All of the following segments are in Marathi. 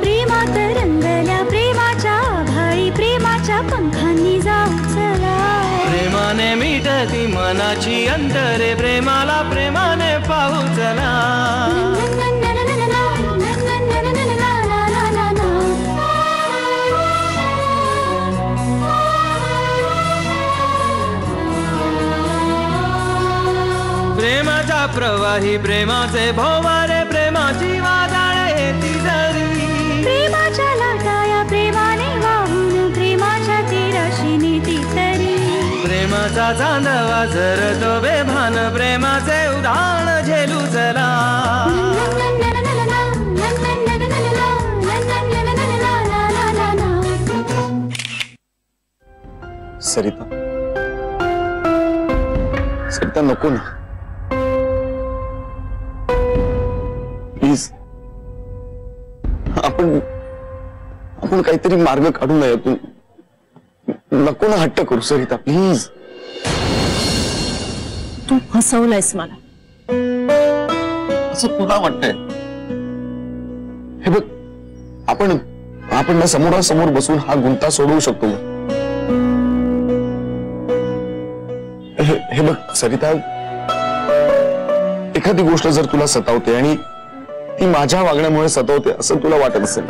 प्रेमात रंगल्या प्रेमाच्या आभाळी प्रेमाच्या पंखांनी जाऊ चला. प्रेमाने मिटती मनाची अंतरे प्रेमाला प्रेमाने पाहू चला. प्रेमाचा प्रवाही प्रेमाचे भोवारे प्रेमाची वादळे ती जरी. प्रेमाच्या लाटाया प्रेमाने वाहून प्रेमाच्या तीराशी नेती तरी. प्रेमाचा चांदवा झरतो बेभान प्रेमाचे उधाण झेलू चला. सरिता, सरिता नको ना प्लीज. आपण काहीतरी मार्ग काढू नये. तू नको ना हट्ट करू सरिता प्लीज. तू हसवलंयस मला. असं तुला वाटतंय? हे बघ, आपण ना समोरासमोर बसून हा गुंता सोडवू शकतो. हे बघ सरिता, एखादी गोष्ट जर तुला सतावते आणि ती माझ्या वागण्यामुळे सतावते असं तुला वाटत असेल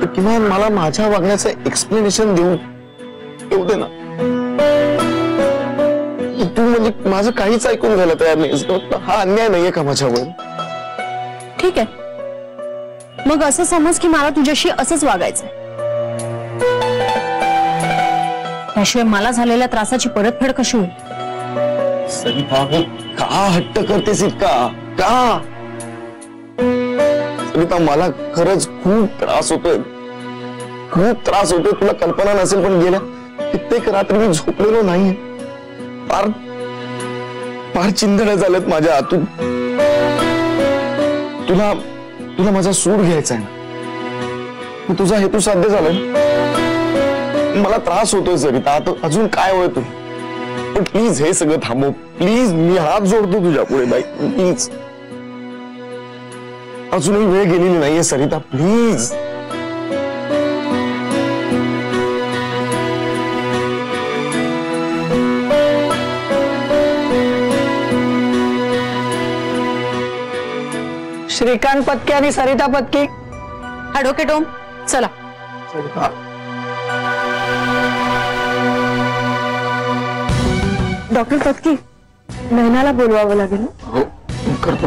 तर किमान मला माझ्या वागण्याचं एक्सप्लेनेशन देऊ दे ना. तू म्हणजे माझं काहीच ऐकून घ्यायला तयार नाही. हा अन्याय नाहीये का माझ्यावर? ठीक आहे, मग असं समज की मला तुझ्याशी असंच वागायचं. त्याशिवाय मला झालेल्या त्रासाची परतफेड कशी होईल? सरिता, का हट्ट करतेस इतका? का? सरिता, मला खरंच खूप त्रास होतोय. तुला कल्पना नसेल पण गेल्या कित्येक रात्री मी झोपलेलो नाही. फार चिंधड्या झाल्यात माझ्या आतून. तुला माझा सूड घ्यायचा आहे ना. तुझा हेतू साध्य झालाय. मला त्रास होतोय सरिता. आता अजून काय होय तू? पण प्लीज हे सगळं थांबव प्लीज. मी हात जोडतो तुझ्या पुढे बाई प्लीज. अजूनही वेळ गेलेली नाहीये सरिता प्लीज. श्रीकांत पत्की आणि सरिता पत्की. ॲडव्होकेट ओम, चला. डॉक्टर पत्की, नयनाला बोलवावं लागेल. हो करतो.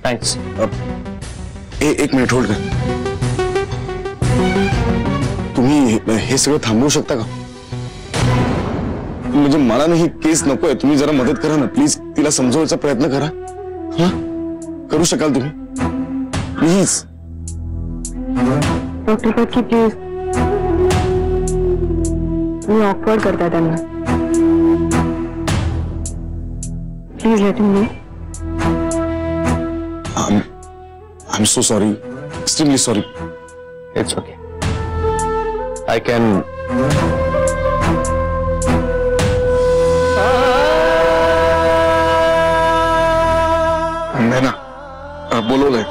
थँक्स. एक मिनिट होल्ड कर. तुम्ही हे सगळं थांबवू शकता का? म्हणजे मला नाही केस नकोय. तुम्ही जरा मदत करा ना प्लीज. तिला समजवायचा प्रयत्न करा. हा करू शकाल तुम्ही प्लीज? Doctor Patki please. तुम्ही ऑकवर्ड करता त्यांना. Please let me. I'm so sorry. Extremely sorry. It's okay. I can. Naina, बोलवलंय.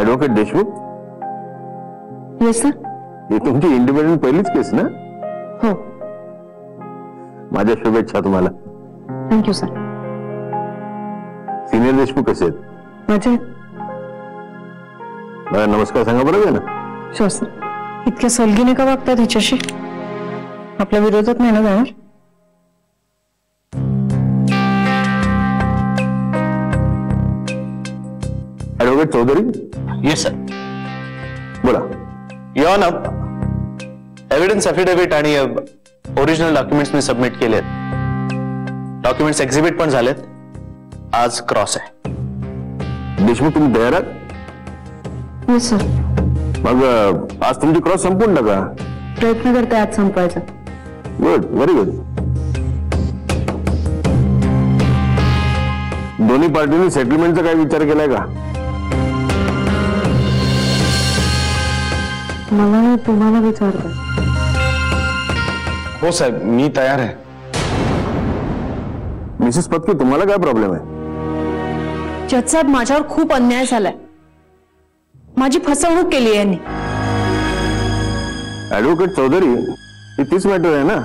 ॲडव्होकेट देशमुख. Yes sir. ही तुमची इंडिपेंडंट पहिलीच केस ना? हो. माझ्या शुभेच्छा तुम्हाला. Thank you sir. सिनियर देशमुख कसे आहेत? मजेत. मला नमस्कार सांगा बरोबर आहे ना? Sure sir. इतक्या सलगीने का वागतात हिच्याशी? आपल्या विरोधात नाही ना जाणार? ऍडव्होकेट चौधरी. Yes sir. बोला. युअर ऑनर, एव्हिडन्स अफिडेव्हिट आणि ओरिजिनल डॉक्युमेंट्स मी सबमिट केलेत. डॉक्युमेंट्स एक्झिबिट पण झालेत. आज क्रॉस आहे. देशमुख तुम्ही तयार आहात? Yes sir. मग आज तुमची क्रॉस संपून टाका. प्रयत्न करते आज संपवायचा. Good, very good. दोन्ही पार्टीने सेटलमेंटचा काय विचार केलाय का? मला नाही, तुम्हाला विचारतो. हो साहेब, मी तयार आहे. मिसेस पत्की, तुम्हाला काय प्रॉब्लेम आहे? जज साहेब, माझ्यावर खूप अन्याय झालाय. माझी फसवणूक केली यांनी. ऍडव्होकेट चौधरी, ही तीच मॅटर आहे ना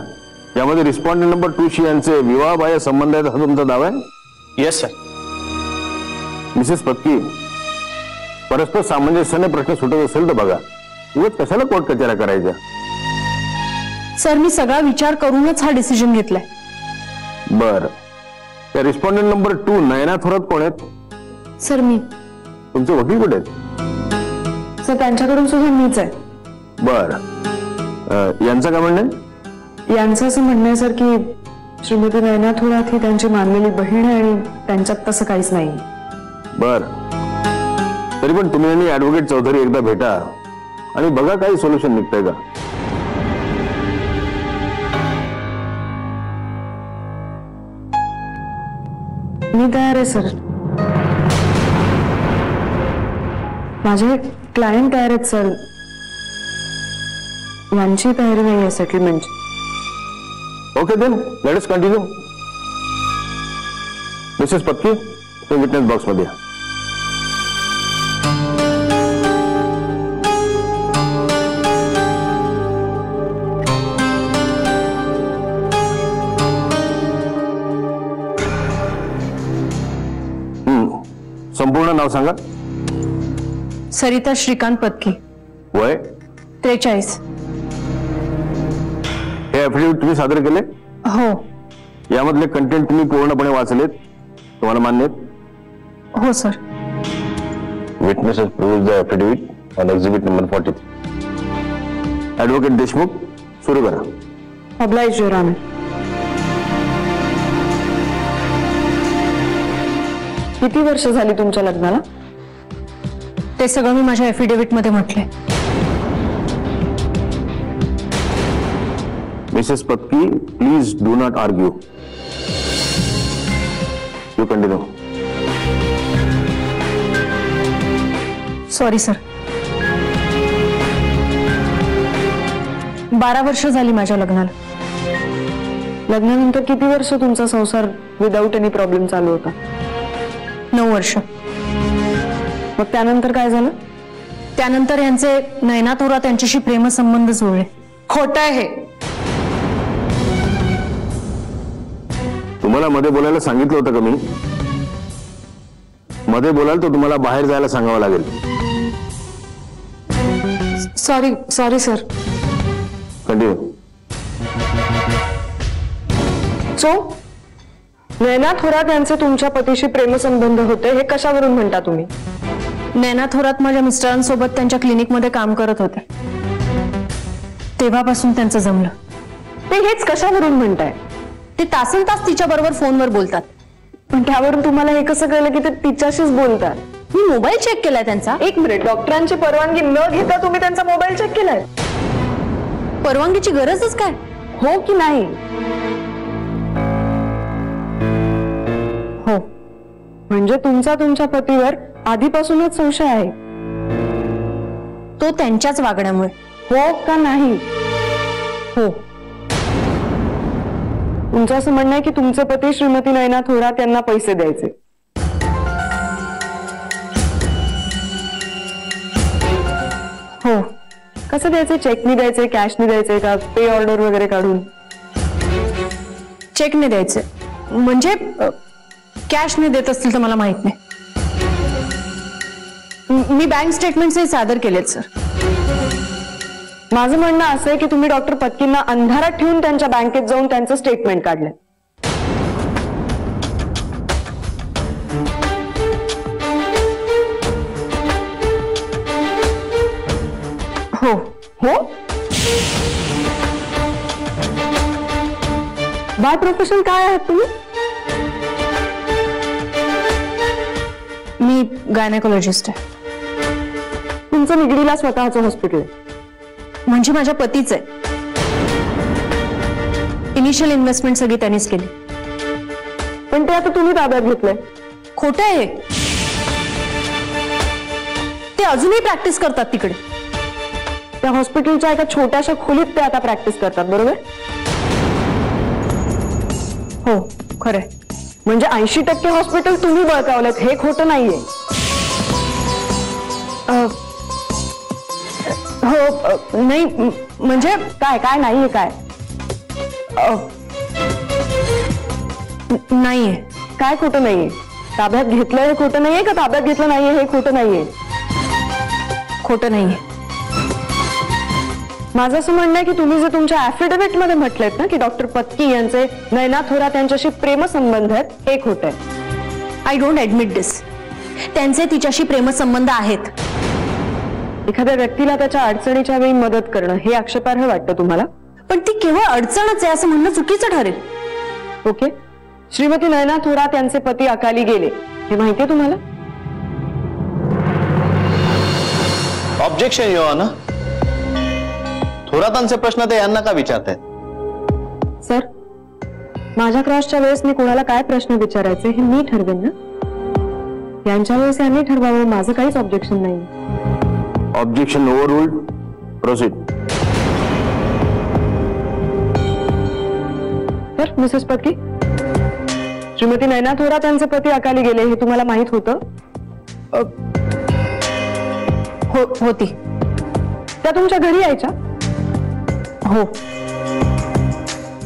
यामध्ये रिस्पॉन्डेंट नंबर 2 यांचे विवाहबाह्य संबंध आहेत हा तुमचा दावा आहे? Yes sir. मिसेस पत्की, परस्पर सामंजस्याने प्रश्न सुटत असेल तर बघा. उगाच कशाला कोर्ट कचेऱ्या करायच्या? सर, मी सगळा विचार करूनच हा डिसिजन घेतलाय. बर, त्या रिस्पॉन्डेंट नंबर 2 नयना थोरात कोण आहेत? सर, मी. तुमचे वकील कुठे आहेत? सर, त्यांच्याकडून सुद्धा मीच आहे. बर, यांचं काय म्हणणं आहे? यांचं असं म्हणणं आहे सर की श्रीमती नयना थोरात ही त्यांची मानलेली बहीण आहे आणि त्यांच्यात तसं काहीच नाही. बर, तरी पण तुम्ही आणि ऍडव्होकेट चौधरी एकदा भेटा आणि बघा काही सोल्युशन निघतंय का. मी तयार आहे सर. माझे क्लायंट तयार आहेत सर. यांची तयारी नाही आहे सेटलमेंटची. Okay then, let us continue. Mrs Patki, ते विटनेस बॉक्स मध्ये. संपूर्ण नाव सांगा. सरिता श्रीकांत पत्की. वय? 43. हे ऍफिडेव्हिट तुम्ही सादर केले? हो. यामधले कंटेंट तुम्ही पूर्णपणे वाचलेत? तुम्हाला मान्य आहेत? हो sir. Witness has proved the affidavit on exhibit number 43. Advocate Deshmukh, सुरू करा. Oblige your honour. किती वर्ष झाली तुमच्या लग्नाला? ते सगळं मी माझ्या एफिडेव्हिट मध्ये म्हटलंय. Mrs Patki, please do not argue. You continue. Sorry sir. 12 वर्ष झाली माझ्या लग्नाला. लग्नानंतर किती वर्ष तुमचा संसार विदाऊट एनी प्रॉब्लेम चालू होता? 9 वर्ष. मग त्यानंतर काय झालं? त्यानंतर यांचे नयना थोरात यांच्याशी प्रेमसंबंध जुळले. खोटं आहे हे. तुम्हाला मध्ये बोलायला सांगितलं होतं का मी? मध्ये बोलाल तर तुम्हाला बाहेर जायला सांगावं लागेल. Sorry sir. Continue. So Nayana Thorat यांचे तुमच्या पतीशी प्रेमसंबंध होते हे कशावरून म्हणता तुम्ही? नयना थोरात माझ्या मिस्टरांसोबत त्यांच्या क्लिनिकमध्ये काम करत होते. तेव्हापासून त्यांचं जमलं. ते हेच कशावरून म्हणताय? ते तासनतास तिच्या बरोबर फोनवर बोलतात. पण त्यावरून तुम्हाला हे कसं कळलं की ते तिच्याशीच बोलतात? मी मोबाईल चेक केलाय त्यांचा. एक मिनिट, डॉक्टरांची परवानगी न घेता तुम्ही त्यांचा मोबाईल चेक केलाय? परवानगीची गरजच काय? हो की नाही? हो. म्हणजे तुमचा तुमच्या पतीवर आधीपासूनच संशय आहे? तो त्यांच्याच वागण्यामुळे. हो का नाही? हो. तुमचं असं म्हणणं आहे की तुमचे पती श्रीमती नयना थोरात यांना पैसे द्यायचे? हो. कसं द्यायचे? चेकनी द्यायचे, कॅशनी द्यायचे का पे ऑर्डर वगैरे काढून? चेकने द्यायचे. म्हणजे कॅशने देत असतील तर मला माहित नाही. मी बँक स्टेटमेंट्सही सादर केलेत सर. माझं म्हणणं असं आहे की तुम्ही डॉक्टर पत्कींना अंधारात ठेवून त्यांच्या बँकेत जाऊन त्यांचं स्टेटमेंट काढलं. हो. हो. बाय प्रोफेशन काय आहात तुम्ही? मी गायनेकोलॉजिस्ट आहे. तुमचं निगडीला स्वतःचं हॉस्पिटल आहे? म्हणजे माझ्या पतीच आहे. इनिशियल इन्व्हेस्टमेंट सगळी त्यांनीच केली. पण ते आता तुम्ही ताब्यात घेतलंय. खोटं आहे. ते अजूनही प्रॅक्टिस करतात तिकडे. त्या हॉस्पिटलच्या एका छोट्याशा खोलीत ते आता प्रॅक्टिस करतात, बरोबर? हो, खरंय. म्हणजे 80% हॉस्पिटल तुम्ही बळकावलेत, हे खोटं नाहीये. हो. नाही म्हणजे काय काय नाहीये काय? नाहीये. काय खोटं नाहीये? ताब्यात घेतलं हे खोटं नाहीये का ताब्यात घेतलं नाहीये हे खोटं नाहीये? खोटं नाहीये. माझं असं म्हणणं आहे की तुम्ही जे तुमच्या ऍफिडेव्हिट मध्ये म्हटलेत ना की डॉक्टर पत्की यांचे नयना थोरात यांच्याशी प्रेमसंबंध आहेत, हे खोटं आहे. आय डोंट ऍडमिट दिस. त्यांचे तिच्याशी प्रेमसंबंध आहेत. एखाद्या व्यक्तीला त्याच्या अडचणीच्या वेळी मदत करणं हे आक्षेपार्ह वाटतं तुम्हाला? पण ती केवळ अडचणच आहे असं म्हणणं चुकीचं ठरेल. ओके. श्रीमती नयना थोरात यांचे पती अकाली गेले हे माहितीये तुम्हाला? Objection your honour. थोरातांचे प्रश्न ते यांना का विचारतायत? सर, माझ्या क्रॉसच्या वेळेस मी कोणाला काय प्रश्न विचारायचे हे मी ठरवेन ना. यांच्या वेळेस यांनी ठरवावं, माझं काहीच ऑब्जेक्शन नाही. Objection overruled. Proceed. Sir, Mrs Patki, Shrimati Nayana Thorat यांचे पती अकाली गेले हे तुम्हाला माहित होतं? होती. त्या तुमच्या घरी यायच्या? हो.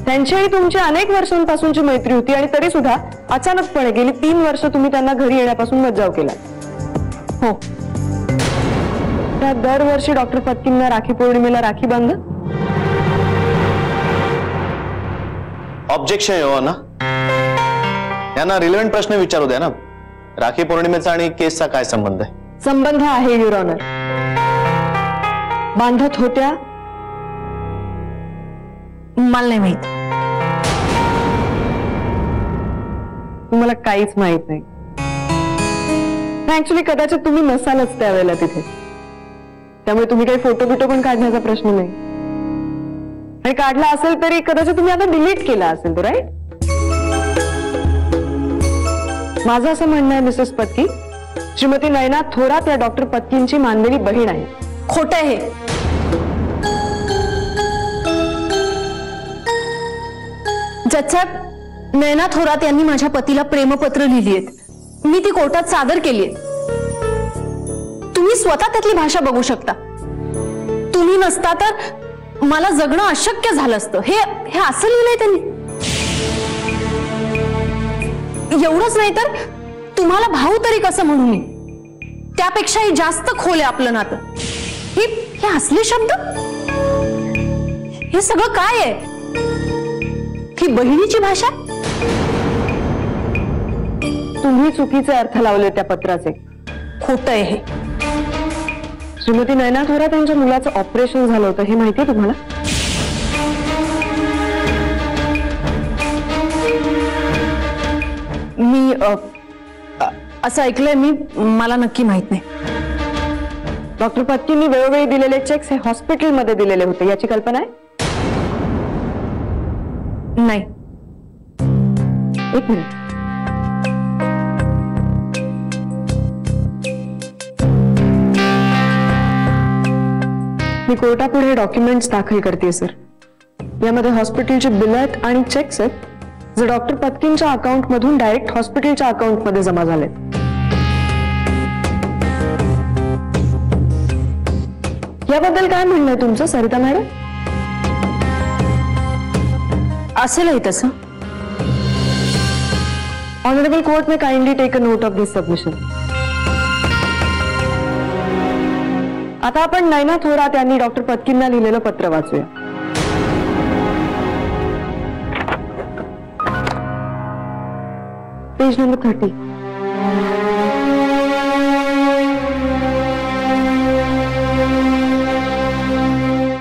त्यांची आणि तुमची अनेक वर्षांपासूनची मैत्री होती आणि तरी सुद्धा अचानकपणे गेली 3 वर्ष तुम्ही त्यांना घरी येण्यापासून मज्जाव केला. हो. त्या दरवर्षी डॉक्टर पत्कींना राखी पौर्णिमेला राखी बांध? Objection your honour. यांना रिलेव्हंट प्रश्न विचारू द्या ना. राखी पौर्णिमेचा आणि केसचा काय संबंध आहे? संबंध आहे युअर ऑनर. बांधत होत्या? मला नाही माहित. तुम्हाला काहीच माहित नाही. ऍक्च्युली कदाचित तुम्ही नसालच त्यावेळेला तिथे, त्यामुळे तुम्ही काही फोटो बिटो पण काढण्याचा प्रश्न नाही. आणि काढला असेल तरी कदाचित तुम्ही आता डिलीट केला असेल तो, राईट? माझं असं म्हणणं आहे मिसेस पत्की, श्रीमती नयना थोरात या डॉक्टर पत्कींची मानलेली बहीण आहे. खोटं आहे. जज साहेब, नयना थोरात यांनी माझ्या पतीला प्रेमपत्र लिहिली आहेत. मी ती कोर्टात सादर केली आहे. तुम्ही स्वतः त्यातली भाषा बघू शकता. तुम्ही नसता तर मला जगणं अशक्य झालं असतं. हे असं लिहिलंय त्यांनी. एवढंच नाही तर तुम्हाला भाऊ तरी कसं म्हणू मी, त्यापेक्षाही जास्त खोल आहे आपलं नातं. हे असले शब्द, हे सगळं काय आहे? ही बहिणीची भाषा? तुम्ही चुकीचे अर्थ लावले त्या पत्राचे. खोटं आहे हे. श्रीमती नयना थोरात यांच्या मुलाचं ऑपरेशन झालं होतं हे माहितीये तुम्हाला? मी असं ऐकलंय. मला नक्की माहित नाही. डॉक्टर पत्कींनी वेळोवेळी दिलेले चेक्स हे हॉस्पिटलमध्ये दिलेले होते याची कल्पना आहे? नाही. एक मिनिट. मी कोर्टापुढे डॉक्युमेंट्स दाखल करते सर. यामध्ये हॉस्पिटलचे बिल आहेत आणि चेक्स आहेत जे डॉक्टर पत्कींच्या अकाउंट मधून डायरेक्ट हॉस्पिटलच्या अकाउंट मध्ये जमा झाले. याबद्दल काय म्हणणं आहे तुमचं सरिता मॅडम? असेलही तसं. ऑनरेबल कोर्ट में kindly take a note of this submission. आता आपण नैना थोरात यांनी डॉक्टर पत्कींना लिहिलेलं पत्र वाचूया. Page number 30.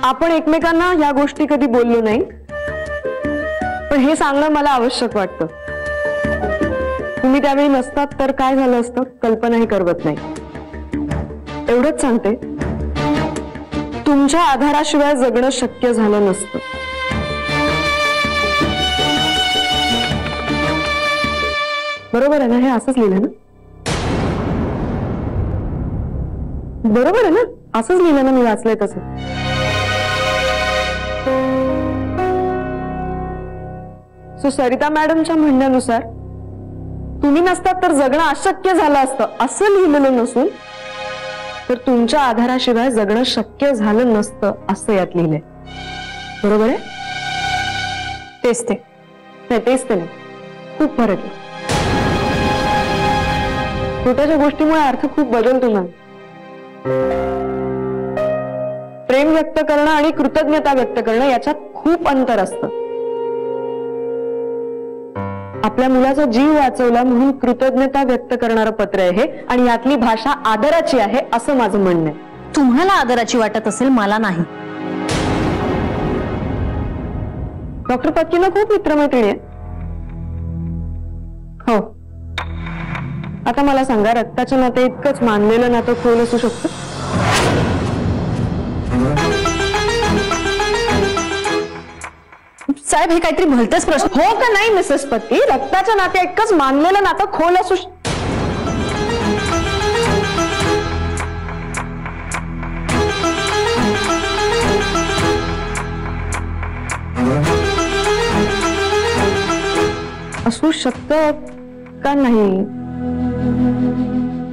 आपण एकमेकांना या गोष्टी कधी बोललो नाही, पण हे सांगणं मला आवश्यक वाटतं. तुम्ही त्यावेळी नसतात तर काय झालं असतं कल्पनाही करवत नाही. एवढंच सांगते, तुमच्या आधाराशिवाय जगणं शक्य झालं नसतं. बरोबर आहे ना? हे असंच लिहिलं ना? बरोबर आहे ना? असंच लिहिलं ना? मी वाचलंय तसं. सो सरिता मॅडमच्या म्हणण्यानुसार तुम्ही नसतात तर जगणं अशक्य झालं असतं असं लिहिलेलं नसून तर तुमच्या आधाराशिवाय जगणं शक्य झालं नसतं असं यात लिहिलंय. बरोबर आहे? तेच ते नाही, खूप फरक आहे. छोट्याशा गोष्टीमुळे अर्थ खूप बदलतो ना. प्रेम व्यक्त करणं आणि कृतज्ञता व्यक्त करणं याच्यात खूप अंतर असतं. आपल्या मुलाचा जीव वाचवला म्हणून कृतज्ञता व्यक्त करणारं पत्र आहे हे, आणि यातली भाषा आदराची आहे असं माझं म्हणणं आहे. तुम्हाला आदराची वाटत असेल, मला नाही. डॉक्टर पत्कींना खूप मित्रमैत्रिणी आहे. हो. आता मला सांगा, रक्ताचं नातं इतकंच मानलेलं नातं खोल असू शकतं? साहेब, हे काहीतरी भलतेच प्रश्न. हो का नाही मिसेस पत्की? रक्ताच्या नात्या इतकंच मानलेलं नातं खोल असू असू शकतं का नाही?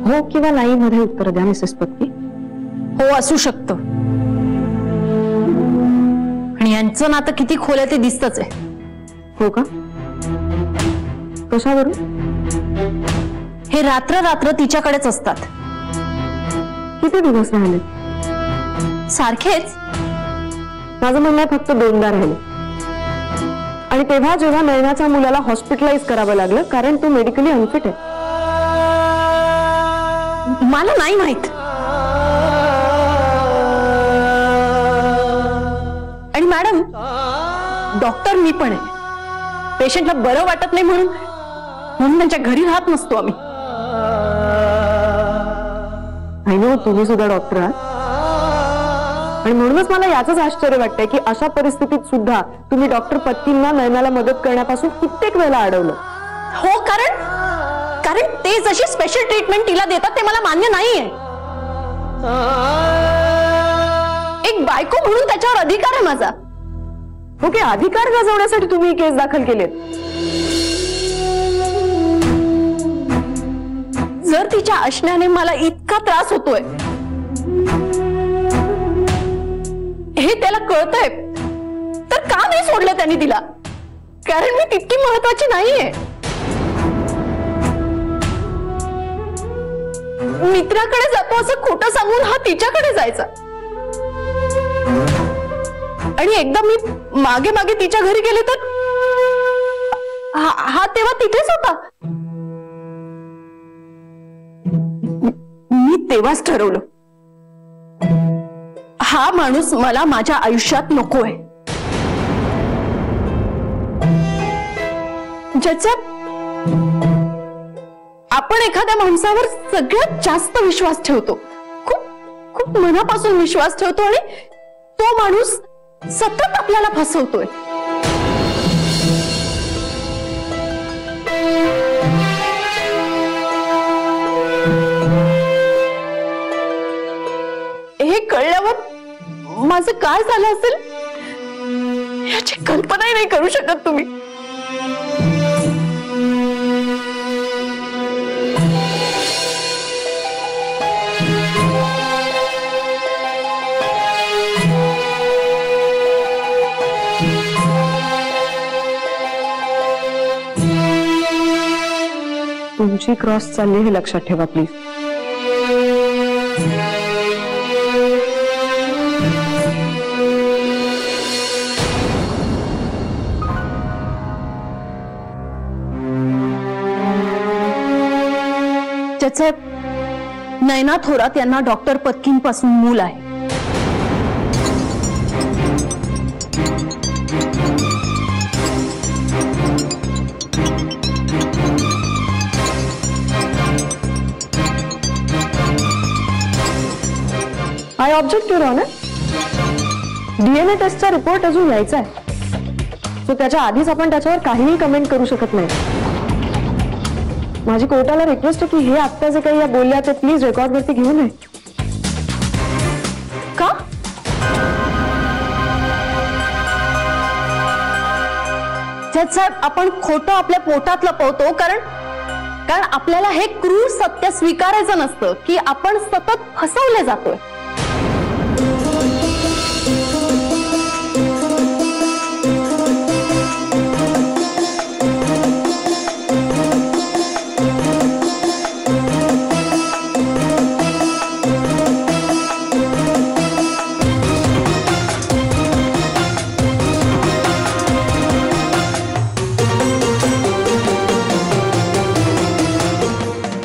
हो किंवा नाही मध्ये उत्तर द्या मिसेस पत्की. हो, असू शकतं. आणि यांचं नातं किती खोल आहे ते दिसतच आहे. हो का? कशावरून? हे रात्र रात्र तिच्याकडेच असतात. किती दिवस राहिले? सारखेच. माझं म्हणणं आहे फक्त 2दा राहिले. आणि तेव्हा जेव्हा नयनाच्या मुलाला हॉस्पिटलाइज करावं लागलं कारण तो मेडिकली अनफिट आहे. मला नाही माहित. आणि मॅडम, डॉक्टर मी पण आहे. पेशंटला बरं वाटत नाही म्हणून त्यांच्या घरी राहत नसतो आम्ही. आय नो, तुम्ही सुद्धा डॉक्टर आहात. आणि म्हणूनच मला याचंच आश्चर्य वाटतंय की अशा परिस्थितीत सुद्धा तुम्ही डॉक्टर पत्कींना नयनाला मदत करण्यापासून कित्येक वेळेला अडवलं. हो, कारण ते जशी स्पेशल ट्रीटमेंट तिला देतात ते मला मान्य नाहीये. एक बायको म्हणून त्याच्यावर अधिकार आहे माझा. ओके, अधिकार गाजवण्यासाठी तुम्ही केस दाखल केलेत. जर तिच्या असण्याने मला इतका त्रास होतोय हे त्याला कळतंय तर का नाही सोडलं त्यांनी तिला? कारण मी तितकी महत्वाची नाहीये. मित्राकडे जातो असं खोटं सांगून हा तिच्याकडे जायचा. आणि एकदा मी मागे मागे तिच्या घरी गेले तर हा तेव्हा तिथेच होता. मी तेव्हाच ठरवलं, हा माणूस मला माझ्या आयुष्यात नकोय. ज्याच्यात आपण एखाद्या माणसावर सगळ्यात जास्त विश्वास ठेवतो, खूप खूप मनापासून विश्वास ठेवतो, आणि तो माणूस सतत आपल्याला फसवतोय. हे कळल्यावर माझं काय झालं असेल याची कल्पनाही नाही करू शकत तुम्ही. तुमची क्रॉस चालली हे लक्षात ठेवा प्लीज. जज साहेब, नयना थोरात यांना डॉक्टर पत्कींपासून मूल आहे. I object your honour. DNA टेस्टचा रिपोर्ट अजून यायचा आहे, सो त्याच्या आधीच आपण त्याच्यावर काहीही कमेंट करू शकत नाही. माझी कोर्टाला रिक्वेस्ट आहे की हे आत्ता जे काही या बोलल्या ते प्लीज रेकॉर्डवरती घेऊ नये. का? जज साहेब, आपण खोटं आपल्या पोटात लपवतो कारण आपल्याला हे क्रूर सत्य स्वीकारायचं नसतं की आपण सतत फसवले जातोय.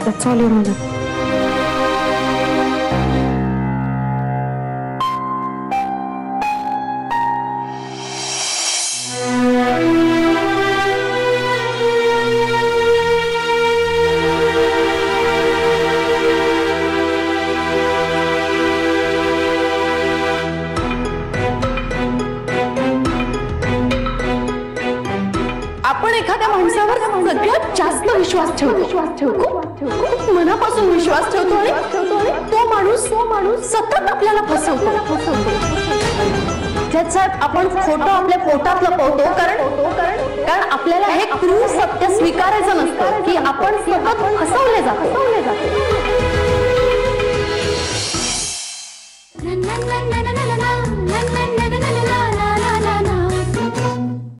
That's all, Your Honor. आपण एखाद्या माणसावर सगळ्यात जास्त विश्वास ठेवतो, खूप मनापासून विश्वास ठेवतो आणि तो माणूस सतत आपल्याला फसवतो. जज साहेब, आपण खोटं आपल्या पोटात लपवतो कारण आपल्याला हे क्रूर सत्य स्वीकारायचं नसतं की आपण सतत फसवले जातो.